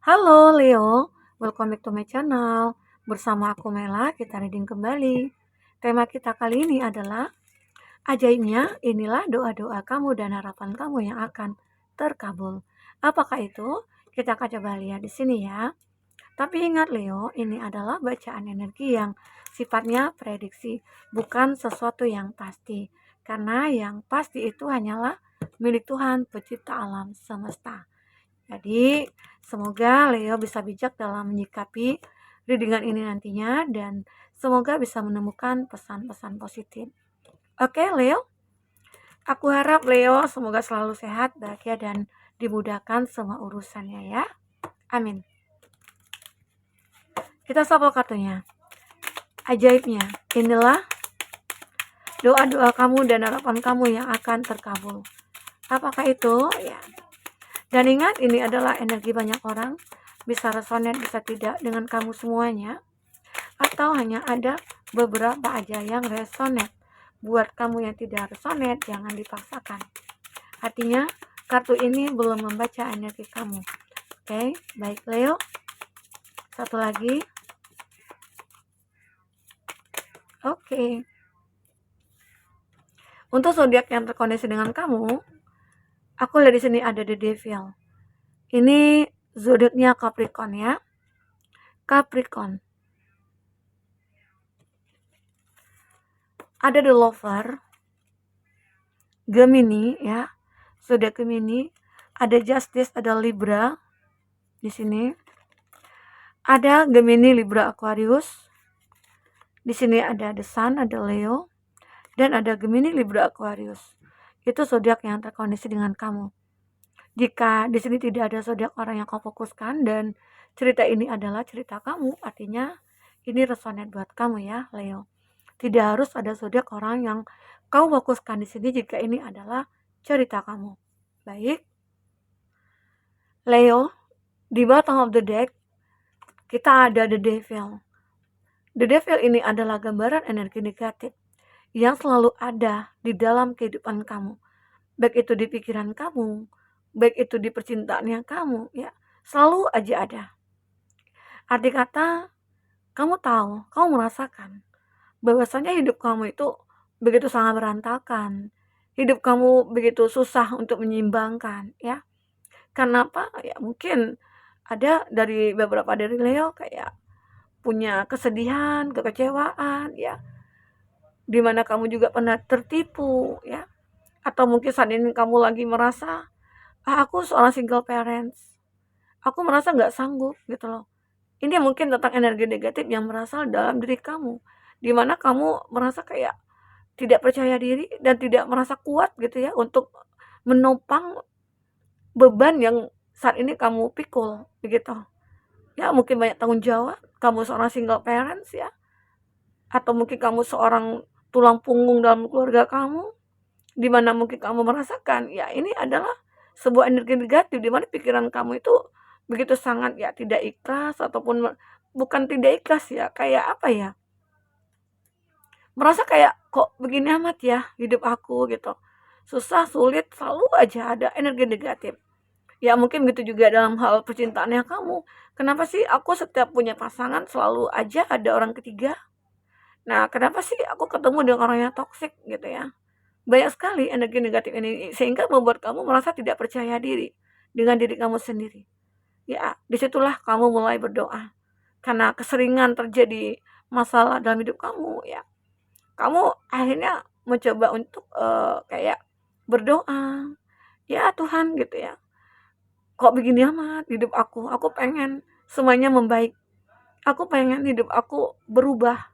Halo Leo, welcome back to my channel. Bersama aku Mela, kita reading kembali. Tema kita kali ini adalah ajaibnya inilah doa-doa kamu dan harapan kamu yang akan terkabul. Apakah itu? Kita akan coba lihat di sini ya. Tapi ingat Leo, ini adalah bacaan energi yang sifatnya prediksi, bukan sesuatu yang pasti. Karena yang pasti itu hanyalah milik Tuhan, pencipta alam semesta. Jadi, semoga Leo bisa bijak dalam menyikapi readingan ini nantinya dan semoga bisa menemukan pesan-pesan positif. Oke, Leo. Aku harap Leo semoga selalu sehat, bahagia, dan dimudahkan semua urusannya ya. Amin. Kita shuffle kartunya. Ajaibnya, inilah doa-doa kamu dan harapan kamu yang akan terkabul. Apakah itu? Ya. Dan ingat, ini adalah energi banyak orang, bisa resonate, bisa tidak dengan kamu semuanya, atau hanya ada beberapa aja yang resonate. Buat kamu yang tidak resonate, jangan dipaksakan. Artinya, kartu ini belum membaca energi kamu. Oke, baik Leo. Satu lagi. Oke. Untuk zodiak yang terkoneksi dengan kamu, aku lihat di sini ada The Devil. Ini zodiaknya Capricorn ya. Capricorn. Ada The Lover, Gemini ya. Zodiak Gemini, ada Justice, ada Libra di sini. Ada Gemini, Libra, Aquarius. Di sini ada The Sun, ada Leo, dan ada Gemini, Libra, Aquarius. Itu zodiak yang terkoneksi dengan kamu. Jika di sini tidak ada zodiak orang yang kau fokuskan dan cerita ini adalah cerita kamu, artinya ini resonate buat kamu ya, Leo. Tidak harus ada zodiak orang yang kau fokuskan di sini jika ini adalah cerita kamu. Baik. Leo, di bottom of the deck kita ada The Devil. The Devil ini adalah gambaran energi negatif yang selalu ada di dalam kehidupan kamu. Baik itu di pikiran kamu, baik itu di percintaannya kamu, ya. Selalu aja ada. Arti kata, kamu tahu, kamu merasakan bahwasanya hidup kamu itu begitu sangat berantakan. Hidup kamu begitu susah untuk menyeimbangkan, ya. Kenapa? Ya mungkin ada dari beberapa dari Leo kayak punya kesedihan, kekecewaan, ya. Dimana kamu juga pernah tertipu, ya. Atau mungkin saat ini kamu lagi merasa, aku seorang single parents. Aku merasa nggak sanggup gitu loh. Ini mungkin tentang energi negatif yang berasal dalam diri kamu. Dimana kamu merasa kayak tidak percaya diri dan tidak merasa kuat gitu ya untuk menopang beban yang saat ini kamu pikul begitu. Ya mungkin banyak tanggung jawab, kamu seorang single parents ya. Atau mungkin kamu seorang tulang punggung dalam keluarga kamu, di mana mungkin kamu merasakan, ya ini adalah sebuah energi negatif, di mana pikiran kamu itu begitu sangat ya tidak ikhlas, ataupun bukan tidak ikhlas ya, kayak apa ya, merasa kayak kok begini amat ya hidup aku gitu, susah, sulit, selalu aja ada energi negatif. Ya mungkin begitu juga dalam hal percintaannya kamu. Kenapa sih aku setiap punya pasangan selalu aja ada orang ketiga? Nah, kenapa sih aku ketemu dengan orang yang toksik gitu ya? Banyak sekali energi negatif ini sehingga membuat kamu merasa tidak percaya diri dengan diri kamu sendiri. Ya, disitulah kamu mulai berdoa. Karena keseringan terjadi masalah dalam hidup kamu ya. Kamu akhirnya mencoba untuk kayak berdoa. Ya Tuhan gitu ya. Kok begini amat hidup aku? Aku pengen semuanya membaik. Aku pengen hidup aku berubah.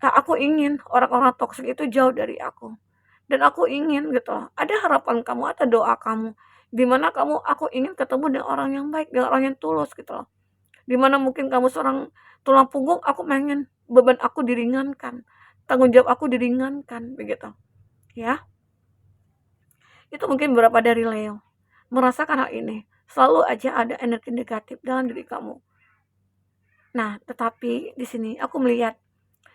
Nah, aku ingin orang-orang toksik itu jauh dari aku. Dan aku ingin gitu loh, ada harapan kamu, ada doa kamu, di mana aku ingin ketemu dengan orang yang baik, dengan orang yang tulus gitu loh. Di mana mungkin kamu seorang tulang punggung, aku pengen beban aku diringankan, tanggung jawab aku diringankan begitu. Ya. Itu mungkin beberapa dari Leo merasakan hal ini. Selalu aja ada energi negatif dalam diri kamu. Nah, tetapi di sini aku melihat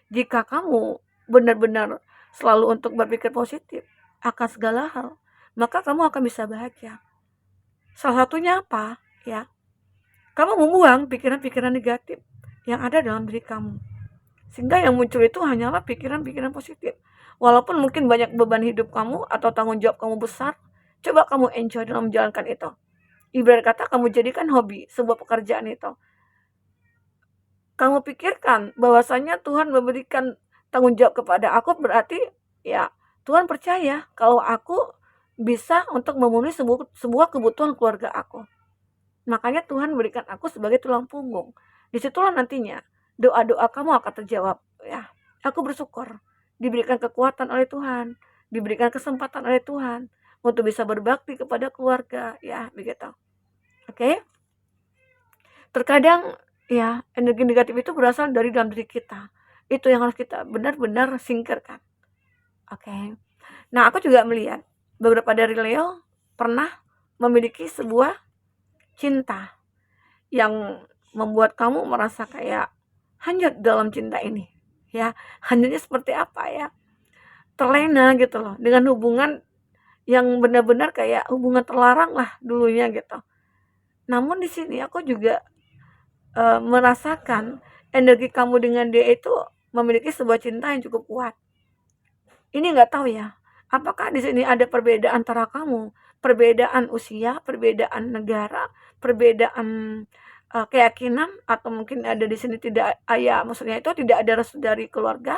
jika kamu benar-benar selalu untuk berpikir positif akan segala hal, maka kamu akan bisa bahagia. Salah satunya apa? Ya, kamu membuang pikiran-pikiran negatif yang ada dalam diri kamu. Sehingga yang muncul itu hanyalah pikiran-pikiran positif. Walaupun mungkin banyak beban hidup kamu atau tanggung jawab kamu besar, coba kamu enjoy dalam menjalankan itu. Ibarat kata kamu jadikan hobi sebuah pekerjaan itu. Kamu pikirkan bahwasanya Tuhan memberikan tanggung jawab kepada aku, berarti ya Tuhan percaya kalau aku bisa untuk memenuhi sebuah kebutuhan keluarga aku. Makanya Tuhan berikan aku sebagai tulang punggung. Disitulah nantinya doa-doa kamu akan terjawab. Ya, aku bersyukur diberikan kekuatan oleh Tuhan, diberikan kesempatan oleh Tuhan untuk bisa berbakti kepada keluarga. Ya, begitu. Oke? Terkadang ya energi negatif itu berasal dari dalam diri kita. Itu yang harus kita benar-benar singkirkan. Oke. Nah, aku juga melihat beberapa dari Leo pernah memiliki sebuah cinta yang membuat kamu merasa kayak hanyut dalam cinta ini. Ya, hanyutnya seperti apa ya? Terlena gitu loh dengan hubungan yang benar-benar kayak hubungan terlarang lah dulunya gitu. Namun di sini aku juga merasakan energi kamu dengan dia itu memiliki sebuah cinta yang cukup kuat. Ini nggak tahu ya, apakah di sini ada perbedaan antara kamu, perbedaan usia, perbedaan negara, perbedaan keyakinan, atau mungkin ada di sini tidak ya maksudnya itu tidak ada restu dari keluarga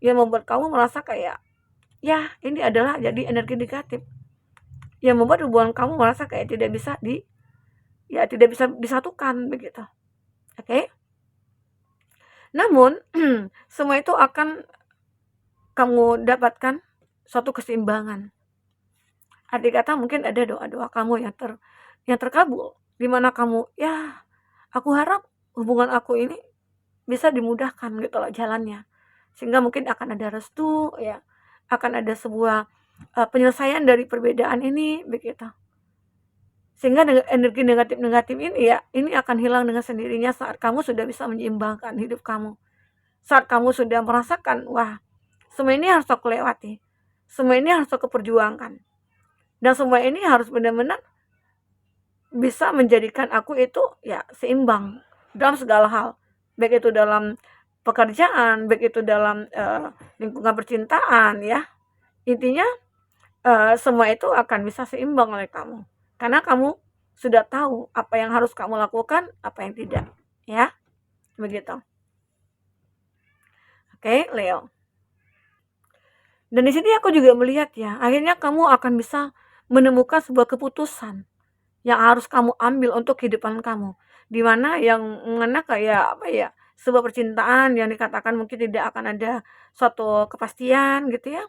yang membuat kamu merasa kayak ya ini adalah jadi energi negatif yang membuat hubungan kamu merasa kayak tidak bisa tidak bisa disatukan begitu. Oke? Namun semua itu akan kamu dapatkan suatu keseimbangan. Arti kata mungkin ada doa-doa kamu yang terkabul, di mana kamu, ya aku harap hubungan aku ini bisa dimudahkan gitu loh jalannya. Sehingga mungkin akan ada restu ya, akan ada sebuah penyelesaian dari perbedaan ini begitu. Sehingga energi negatif-negatif ini ya, ini akan hilang dengan sendirinya saat kamu sudah bisa menyeimbangkan hidup kamu. Saat kamu sudah merasakan, wah, semua ini harus aku lewati. Semua ini harus aku perjuangkan. Dan semua ini harus benar-benar bisa menjadikan aku itu ya seimbang dalam segala hal. Baik itu dalam pekerjaan, baik itu dalam lingkungan percintaan ya. Intinya semua itu akan bisa seimbang oleh kamu. Karena kamu sudah tahu apa yang harus kamu lakukan, apa yang tidak. Ya, begitu. Oke, Leo. Dan di sini aku juga melihat ya, akhirnya kamu akan bisa menemukan sebuah keputusan yang harus kamu ambil untuk kehidupan kamu. Di mana yang mana kayak apa ya, sebuah percintaan yang dikatakan mungkin tidak akan ada suatu kepastian gitu ya.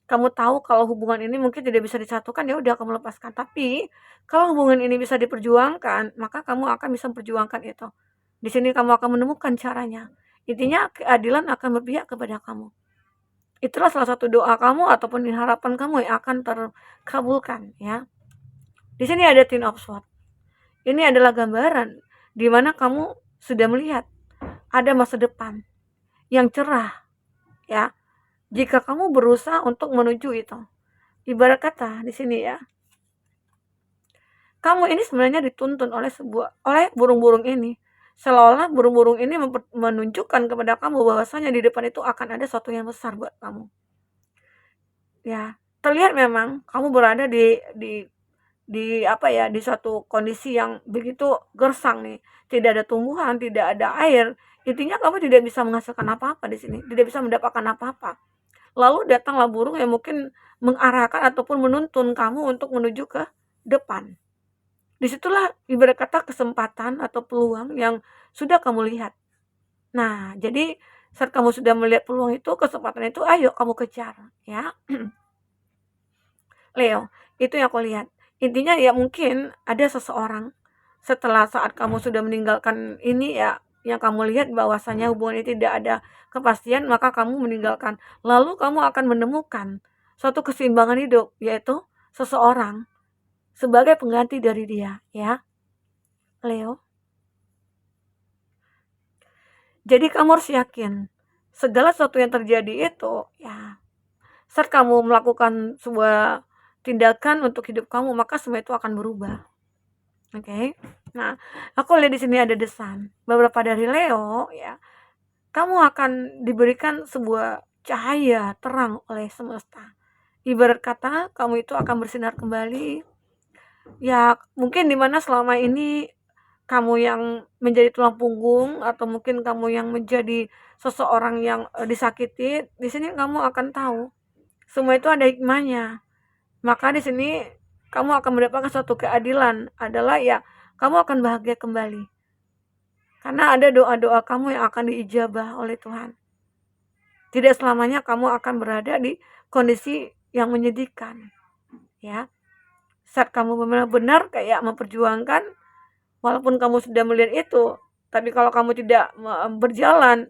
Kamu tahu kalau hubungan ini mungkin tidak bisa disatukan, ya udah kamu lepaskan. Tapi kalau hubungan ini bisa diperjuangkan, maka kamu akan bisa memperjuangkan itu. Di sini kamu akan menemukan caranya. Intinya keadilan akan berpihak kepada kamu. Itulah salah satu doa kamu ataupun harapan kamu yang akan terkabulkan ya. Di sini ada Ten of Swords. Ini adalah gambaran di mana kamu sudah melihat ada masa depan yang cerah ya. Jika kamu berusaha untuk menuju itu. Ibarat kata di sini ya. Kamu ini sebenarnya dituntun oleh burung-burung ini. Seolah-olah burung-burung ini menunjukkan kepada kamu bahwasanya di depan itu akan ada sesuatu yang besar buat kamu. Ya, terlihat memang kamu berada di apa ya, di suatu kondisi yang begitu gersang nih. Tidak ada tumbuhan, tidak ada air. Intinya kamu tidak bisa menghasilkan apa-apa di sini, tidak bisa mendapatkan apa-apa. Lalu datanglah burung yang mungkin mengarahkan ataupun menuntun kamu untuk menuju ke depan. Disitulah ibarat kata kesempatan atau peluang yang sudah kamu lihat. Nah, jadi saat kamu sudah melihat peluang itu, kesempatan itu, ayo kamu kejar, ya. Leo, itu yang aku lihat. Intinya ya mungkin ada seseorang setelah saat kamu sudah meninggalkan ini ya, yang kamu lihat bahwasanya hubungan ini tidak ada kepastian, maka kamu meninggalkan. Lalu kamu akan menemukan suatu keseimbangan hidup, yaitu seseorang sebagai pengganti dari dia, ya, Leo. Jadi kamu harus yakin segala sesuatu yang terjadi itu, ya, saat kamu melakukan sebuah tindakan untuk hidup kamu, maka semua itu akan berubah. Oke. Nah, aku lihat di sini ada desan. Beberapa dari Leo ya, kamu akan diberikan sebuah cahaya terang oleh semesta. Ibarat kata kamu itu akan bersinar kembali. Ya, mungkin dimana selama ini kamu yang menjadi tulang punggung atau mungkin kamu yang menjadi seseorang yang disakiti, di sini kamu akan tahu semua itu ada hikmahnya. Maka di sini kamu akan mendapatkan suatu keadilan adalah ya kamu akan bahagia kembali. Karena ada doa-doa kamu yang akan diijabah oleh Tuhan. Tidak selamanya kamu akan berada di kondisi yang menyedihkan. Ya, saat kamu benar-benar kayak memperjuangkan, walaupun kamu sudah melihat itu, tapi kalau kamu tidak berjalan,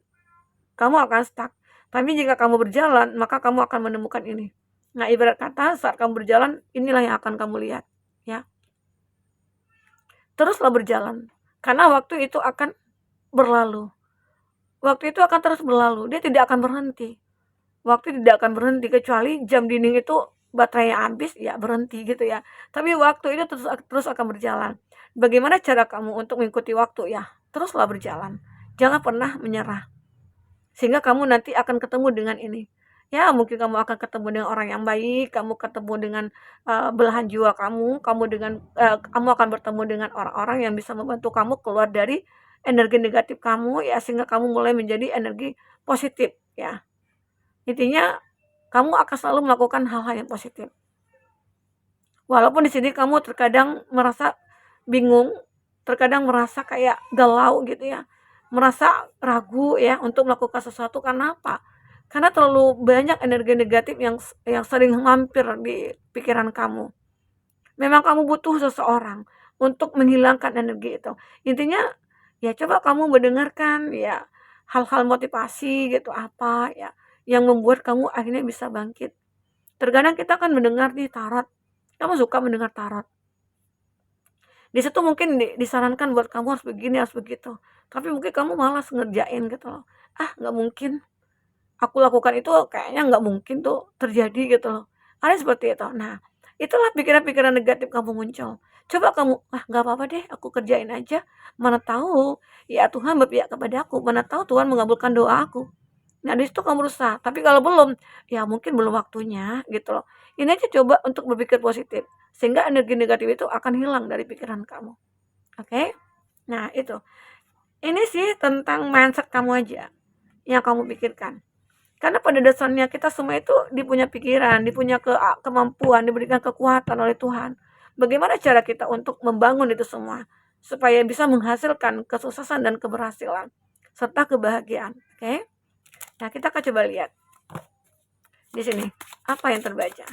kamu akan stuck. Tapi jika kamu berjalan, maka kamu akan menemukan ini. Nah, ibarat kata saat kamu berjalan, inilah yang akan kamu lihat. Ya, teruslah berjalan. Karena waktu itu akan berlalu. Waktu itu akan terus berlalu, dia tidak akan berhenti. Waktu tidak akan berhenti kecuali jam dinding itu baterainya habis, ya berhenti gitu ya. Tapi waktu itu terus akan berjalan. Bagaimana cara kamu untuk mengikuti waktu? Ya, teruslah berjalan. Jangan pernah menyerah. Sehingga kamu nanti akan ketemu dengan ini. Ya, mungkin kamu akan ketemu dengan orang yang baik, kamu ketemu dengan belahan jiwa kamu akan bertemu dengan orang-orang yang bisa membantu kamu keluar dari energi negatif kamu ya, sehingga kamu mulai menjadi energi positif ya. Intinya kamu akan selalu melakukan hal-hal yang positif. Walaupun di sini kamu terkadang merasa bingung, terkadang merasa kayak galau gitu ya, merasa ragu ya untuk melakukan sesuatu. Karena apa? Karena terlalu banyak energi negatif yang sering mampir di pikiran kamu. Memang kamu butuh seseorang untuk menghilangkan energi itu. Intinya ya coba kamu mendengarkan ya hal-hal motivasi gitu apa ya yang membuat kamu akhirnya bisa bangkit. Terkadang kita kan mendengar nih tarot. Kamu suka mendengar tarot. Di situ mungkin disarankan buat kamu harus begini, harus begitu. Tapi mungkin kamu malas ngerjain gitu loh. Ah, nggak mungkin. Aku lakukan itu kayaknya nggak mungkin tuh terjadi gitu loh. Ada seperti itu. Nah, itulah pikiran-pikiran negatif kamu muncul. Coba kamu, ah nggak apa-apa deh, aku kerjain aja. Mana tahu, ya Tuhan berpihak kepada aku. Mana tahu Tuhan mengabulkan doa aku. Nah, di situ kamu berusaha. Tapi kalau belum, ya mungkin belum waktunya gitu loh. Ini aja coba untuk berpikir positif. Sehingga energi negatif itu akan hilang dari pikiran kamu. Oke? Nah, itu. Ini sih tentang mindset kamu aja yang kamu pikirkan. Karena pada dasarnya kita semua itu dipunya pikiran, dipunya kemampuan, diberikan kekuatan oleh Tuhan. Bagaimana cara kita untuk membangun itu semua supaya bisa menghasilkan kesuksesan dan keberhasilan serta kebahagiaan. Oke? Nah, kita akan coba lihat di sini apa yang terbaca.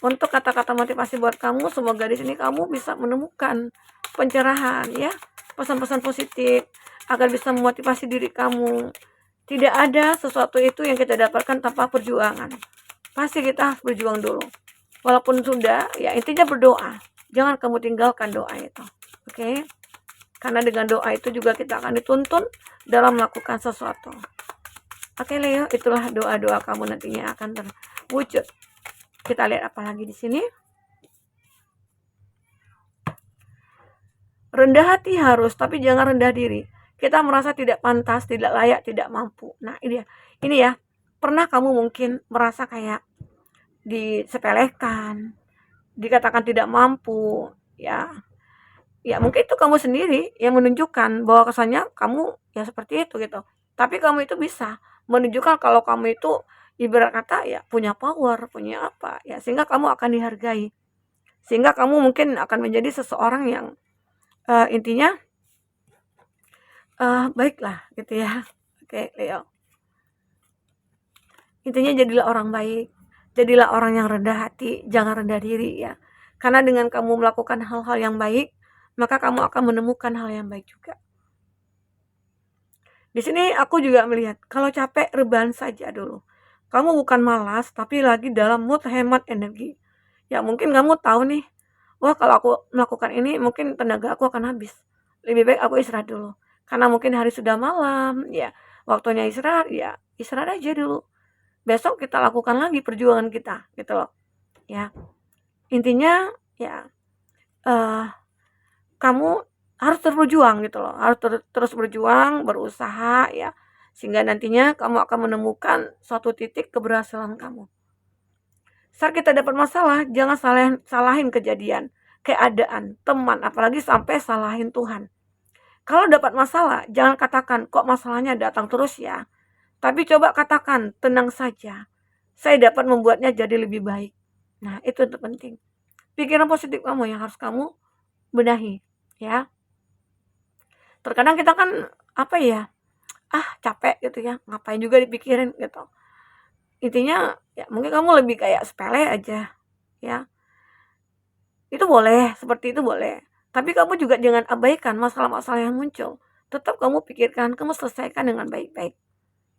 Untuk kata-kata motivasi buat kamu, semoga di sini kamu bisa menemukan pencerahan ya, pesan-pesan positif agar bisa memotivasi diri kamu. Tidak ada sesuatu itu yang kita dapatkan tanpa perjuangan. Pasti kita harus berjuang dulu. Walaupun sudah, ya intinya berdoa. Jangan kamu tinggalkan doa itu. Oke? Karena dengan doa itu juga kita akan dituntun dalam melakukan sesuatu. Oke Leo, itulah doa-doa kamu nantinya akan terwujud. Kita lihat apa lagi di sini. Rendah hati harus, tapi jangan rendah diri. Kita merasa tidak pantas, tidak layak, tidak mampu. Nah, ini ya. Ini ya. Pernah kamu mungkin merasa kayak disepelekan, dikatakan tidak mampu, ya. Ya, mungkin itu kamu sendiri yang menunjukkan bahwa kesannya kamu ya seperti itu gitu. Tapi kamu itu bisa menunjukkan kalau kamu itu ibarat kata ya punya power, punya apa ya, sehingga kamu akan dihargai. Sehingga kamu mungkin akan menjadi seseorang yang intinya baiklah gitu ya. Oke, Leo. Intinya jadilah orang baik, jadilah orang yang rendah hati, jangan rendah diri ya. Karena dengan kamu melakukan hal-hal yang baik, maka kamu akan menemukan hal yang baik juga. Di sini aku juga melihat, kalau capek rebahan saja dulu. Kamu bukan malas, tapi lagi dalam mood hemat energi. Ya mungkin kamu tahu nih, wah kalau aku melakukan ini mungkin tenaga aku akan habis. Lebih baik aku istirahat dulu. Karena mungkin hari sudah malam, ya waktunya istirahat, ya istirahat aja dulu. Besok kita lakukan lagi perjuangan kita, gitu loh. Ya, intinya ya kamu harus terus berjuang gitu loh, harus terus berjuang, berusaha ya, sehingga nantinya kamu akan menemukan suatu titik keberhasilan kamu. Saat kita dapat masalah, jangan salahin kejadian, keadaan, teman, apalagi sampai salahin Tuhan. Kalau dapat masalah, jangan katakan, kok masalahnya datang terus ya. Tapi coba katakan, tenang saja. Saya dapat membuatnya jadi lebih baik. Nah, itu penting. Pikiran positif kamu yang harus kamu benahi, ya. Terkadang kita kan, apa ya, capek gitu ya, ngapain juga dipikirin gitu. Intinya, ya mungkin kamu lebih kayak sepele aja, ya. Itu boleh, seperti itu boleh. Tapi kamu juga jangan abaikan masalah-masalah yang muncul. Tetap kamu pikirkan, kamu selesaikan dengan baik-baik,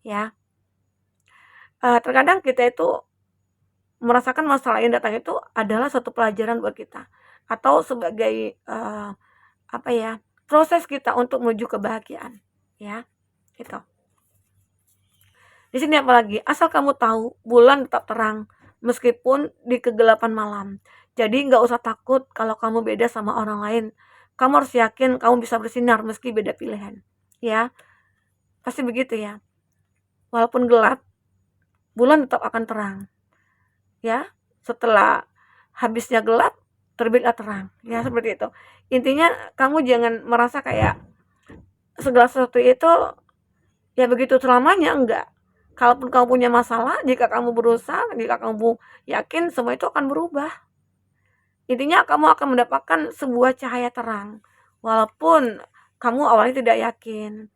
ya. Terkadang kita itu merasakan masalah yang datang itu adalah satu pelajaran buat kita, atau sebagai, apa ya, proses kita untuk menuju kebahagiaan, ya, gitu. Di sini apalagi, asal kamu tahu bulan tetap terang meskipun di kegelapan malam. Jadi nggak usah takut kalau kamu beda sama orang lain. Kamu harus yakin kamu bisa bersinar meski beda pilihan. Ya, pasti begitu ya. Walaupun gelap, bulan tetap akan terang. Ya, setelah habisnya gelap, terbitlah terang. Ya, seperti itu. Intinya kamu jangan merasa kayak segala sesuatu itu ya begitu selamanya, enggak. Kalaupun kamu punya masalah, jika kamu berusaha, jika kamu yakin semua itu akan berubah. Intinya kamu akan mendapatkan sebuah cahaya terang. Walaupun kamu awalnya tidak yakin.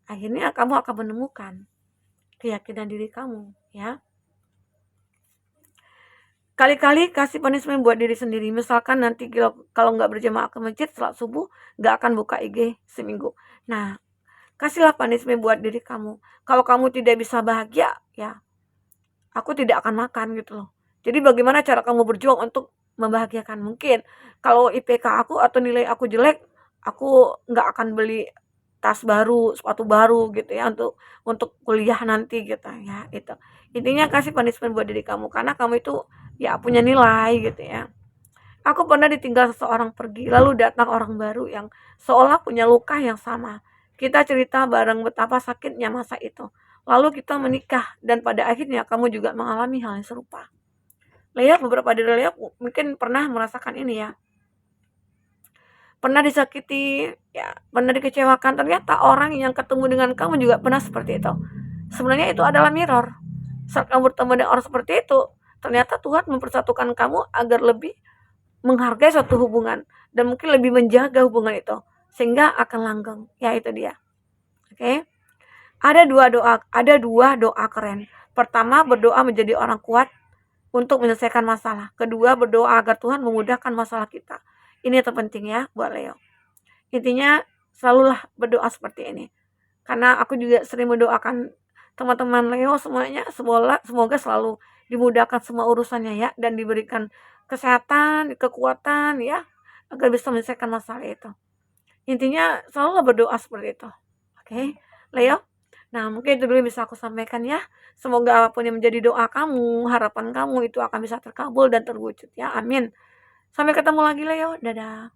Akhirnya kamu akan menemukan keyakinan diri kamu, ya. Kali-kali kasih punishment buat diri sendiri. Misalkan nanti kalau nggak berjamaah ke masjid setelah subuh, nggak akan buka IG seminggu. Nah, kasihlah punishment buat diri kamu. Kalau kamu tidak bisa bahagia, ya aku tidak akan makan gitu loh. Jadi bagaimana cara kamu berjuang untuk membahagiakan? Mungkin kalau IPK aku atau nilai aku jelek, aku nggak akan beli tas baru, sepatu baru gitu ya untuk kuliah nanti gitu ya, itu. Intinya kasih punishment buat diri kamu karena kamu itu ya punya nilai gitu ya. Aku pernah ditinggal seseorang pergi, lalu datang orang baru yang seolah punya luka yang sama. Kita cerita bareng betapa sakitnya masa itu. Lalu kita menikah dan pada akhirnya kamu juga mengalami hal yang serupa. Lea, beberapa dari Lea mungkin pernah merasakan ini ya. Pernah disakiti, ya, pernah dikecewakan. Ternyata orang yang ketemu dengan kamu juga pernah seperti itu. Sebenarnya itu adalah mirror. Saat kamu bertemu dengan orang seperti itu, ternyata Tuhan mempersatukan kamu agar lebih menghargai suatu hubungan dan mungkin lebih menjaga hubungan itu sehingga akan langgeng. Ya itu dia. Oke. Ada dua doa keren. Pertama, berdoa menjadi orang kuat untuk menyelesaikan masalah. Kedua, berdoa agar Tuhan memudahkan masalah kita. Ini terpenting ya buat Leo. Intinya selalulah berdoa seperti ini. Karena aku juga sering mendoakan teman-teman Leo semuanya, semoga selalu dimudahkan semua urusannya ya dan diberikan kesehatan, kekuatan ya agar bisa menyelesaikan masalah itu. Intinya selalu berdoa seperti itu. Oke, Leo. Nah, mungkin itu dulu yang bisa aku sampaikan ya. Semoga apapun yang menjadi doa kamu, harapan kamu itu akan bisa terkabul dan terwujud ya. Amin. Sampai ketemu lagi Leo. Dadah.